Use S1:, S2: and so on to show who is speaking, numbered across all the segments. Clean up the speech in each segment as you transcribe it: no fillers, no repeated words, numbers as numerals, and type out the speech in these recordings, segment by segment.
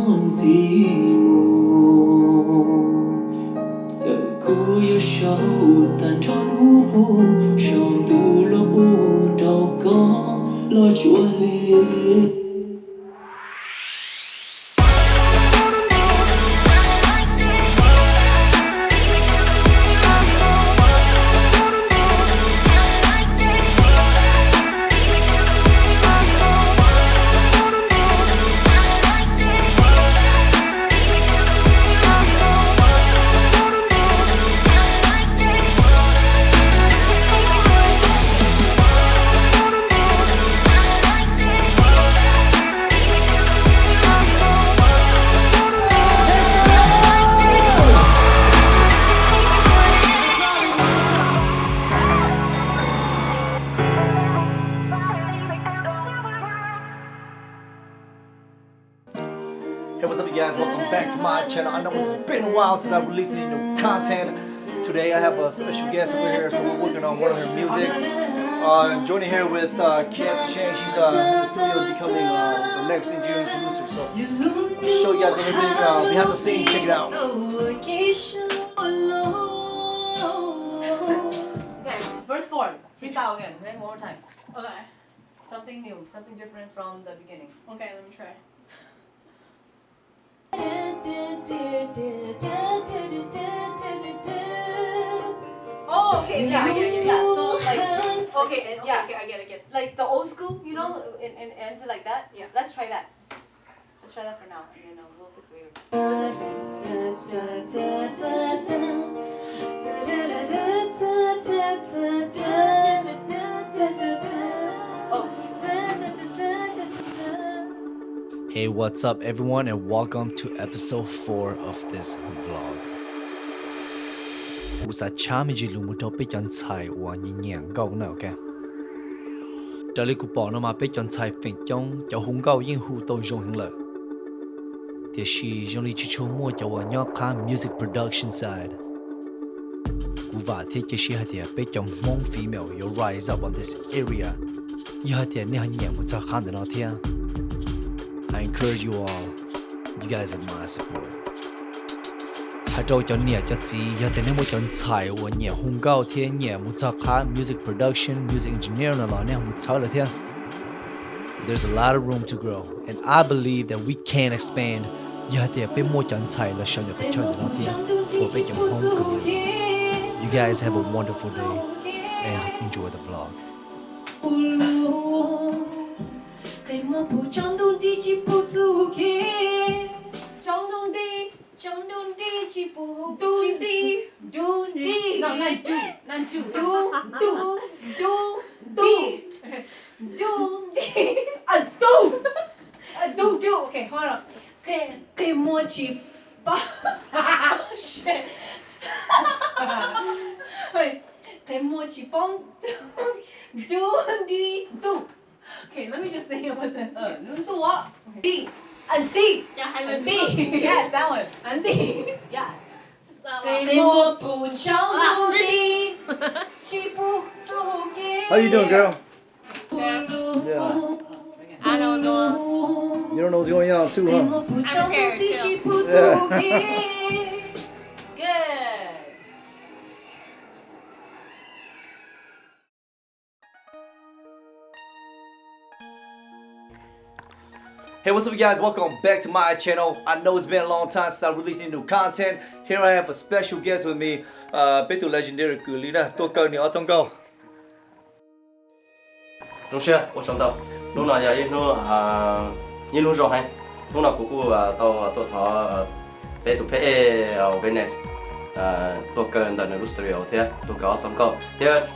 S1: non gì mù giờ cô yêu sâu tan tròn hú sâu tu lo bu trâu có lo chúa liệt.
S2: Hey, what's up, you guys? Welcome back to my channel. I know it's been a while since I've released any new content. Today I have a special guest over here, so we're working on one of her music. Joining here with Kassie Chang. She's in the studio becoming the next engineering producer. So I'll show you guys everything behind the scenes. Check it out.
S3: Okay, verse 4. Freestyle again. Okay, one more time.
S4: Okay.
S3: Something new, something different from the beginning.
S4: Okay, let me try. Oh, okay, yeah, I get it. Yeah, so like, okay,
S3: Yeah.
S4: okay, I get it.
S3: Like the old school, you know, and ends it like that.
S4: Yeah.
S3: Let's try that. Let's try that for now, and then we'll fix it later.
S2: Hey, what's up, everyone, and welcome to episode 4 of this vlog. Usa chami lu mu to pe chan chai wa ni nyang gao na okay. Dali ku po no ma pe chan chai fin chong cho hung gao yin hu to jong hing le. TheSee jong li chi chu mo cho wa nyo kha music production side. Ku va the che shi ha dia pe chong mong female you rise up on this area. You ha dia ne han nyang mu cha khan da no thia. I encourage you all. You guys have my support. Hai trâu cho nia cho chị, giờ tới nên một chọn chạy và nhẹ hung cao thiên nhẹ một chắc khá music production, music engineer nó là nên một chắc là thiên. There's a lot of room to grow, and I believe that we can expand. Giờ tới bên một chọn chạy là sao nhớ cái chọn nó thiên, for bên trong home communities. You guys have a wonderful day, and enjoy the vlog.
S4: Trong đồn đi chỉ phụ du kê. Trong đồn đi chỉ phụ đồn đi. No, not do. Do. Okay, hold on. Cái mua chỉ ba. Shit. Wait. Cái mua chỉ bông. Do. Okay, let me just say it with this.
S3: Nun tua. D. And D.
S4: Yeah, and D.
S3: Yes, that one.
S4: And D.
S3: Yeah.
S4: Cái mua bù trong đồn đi. Chỉ phụ du kê.
S2: How you doing, girl?
S4: Yeah.
S5: I don't know.
S2: You don't know what's going on too, huh?
S5: I'm scared too.
S3: Good.
S2: Hey, what's up, you guys? Welcome back to my channel. I know it's been a long time since I released any new content. Here I have a special guest with me, biết từ legendary Kue Lee đó, tôi câu nhiều trong câu.
S6: Đúng chưa? Ở trong tàu. Lúc nào giờ như lúc rồi hay. Lúc nào cũng tàu tôi thọ bé tụ bé ở Venice. Tôi cần đến lúc studio thế, tôi có trong câu. Thế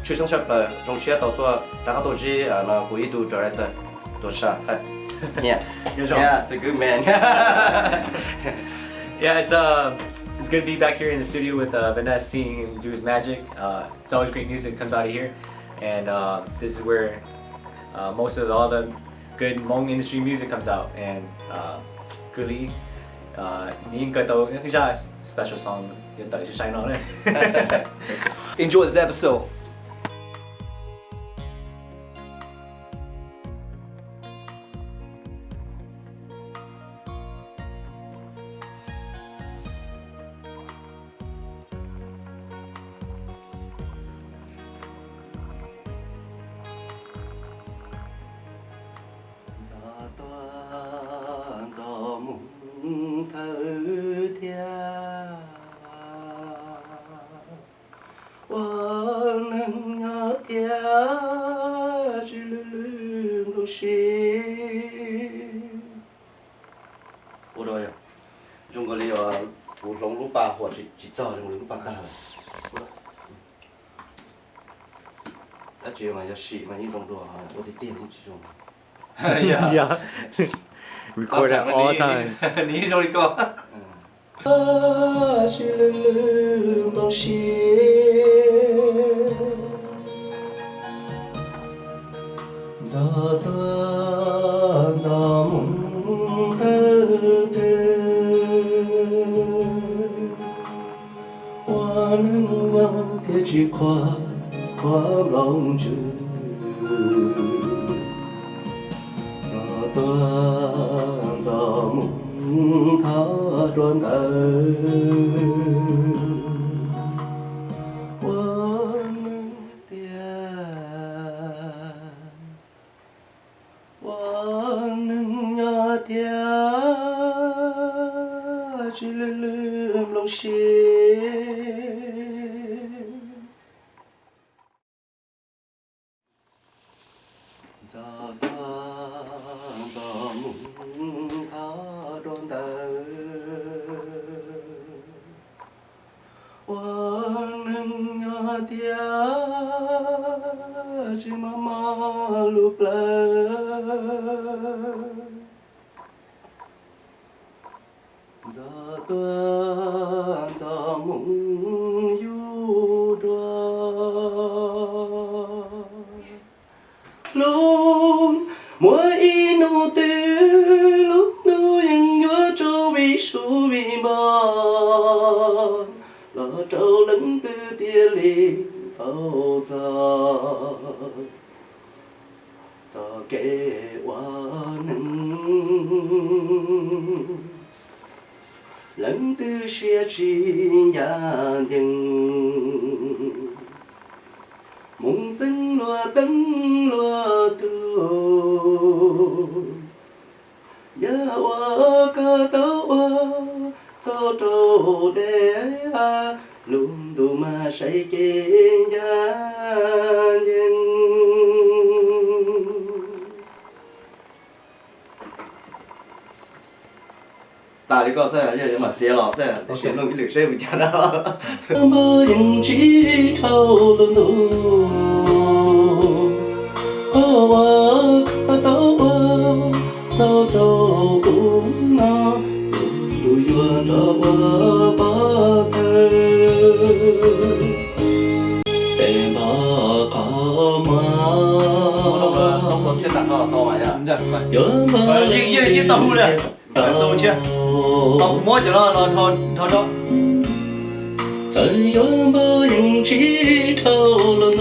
S6: chuyên sản xuất là trong xe tàu tôi đã tôi chỉ là của ý tu director. Tôi sẽ yeah, it's a good man.
S7: Yeah, it's good to be back here in the studio with Vanessa, seeing him do his magic. It's always great music that comes out of here, and this is where most of all the good Hmong industry music comes out. And Kue Lee, những cái tàu những cái special song hiện tại sẽ shine on it.
S2: Enjoy this episode.
S6: ô rồi dùng cái liệu u lông lúa ba hoặc chỉ cho dùng lúa ba ta rồi đã chịu mà giờ xị mà như dùng đồ ô thì tiền cũng chỉ dùng
S7: Yeah. Record that all times.
S6: ní rồi co chỉ lưng lòng xì giờ ta giờ muốn thơ hoa nắng hoa thế chỉ qua lòng chữ giờ ta giờ muốn thơ đoan chỉ lưng lòng xì giờ ta giờ muốn thả đón ta hoa nâng nhà tia chỉ mama lúc giờ ta giờ muốn yêu luôn mỗi inu tư lúc nu yang nhớ châu vi su vi ban lo châu lẫn tư tia li thâu ta kể qua nâng lẫn tư xe chi nhà dừng mong dân loa tấn loa tu ya wa ca tao wa sao trâu đê a luôn đủ mà say kê nhà nhân大你個聲係因為乜借落聲，你全弄啲綠聲會真啊！無人知頭路路，我看到我走走公啊，路遠到我把頭，被我靠嘛。我先打到到完呀，yên tàu này, tàu chưa? Tàu mua cho nó thôi đó. Thời gian bao nhiêu chỉ thâu lần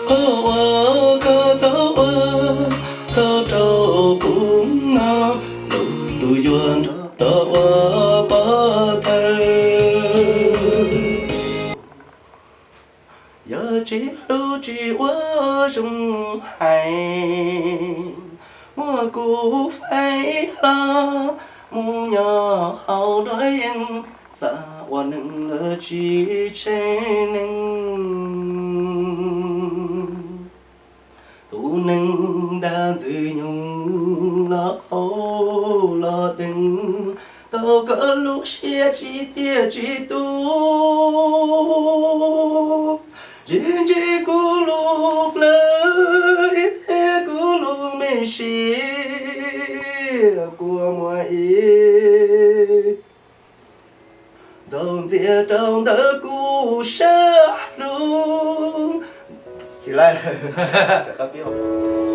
S6: có qua có tàu sao tàu cũng na lúc tôi duyên đó ba thề. Giờ chỉ lưu chỉ qua sông hải. Mua cũ phải là mua nhỏ hậu đói em xa hoa nâng lỡ chỉ trên nâng tu nâng đã dư nhung là hậu là đừng tao cỡ lúc xe chỉ tia chỉ tu chỉ cú lúc lời cú lúc mình xì của mọi dòng dìa trong tớ cú sơ luôn chỉ lại là chắc biết không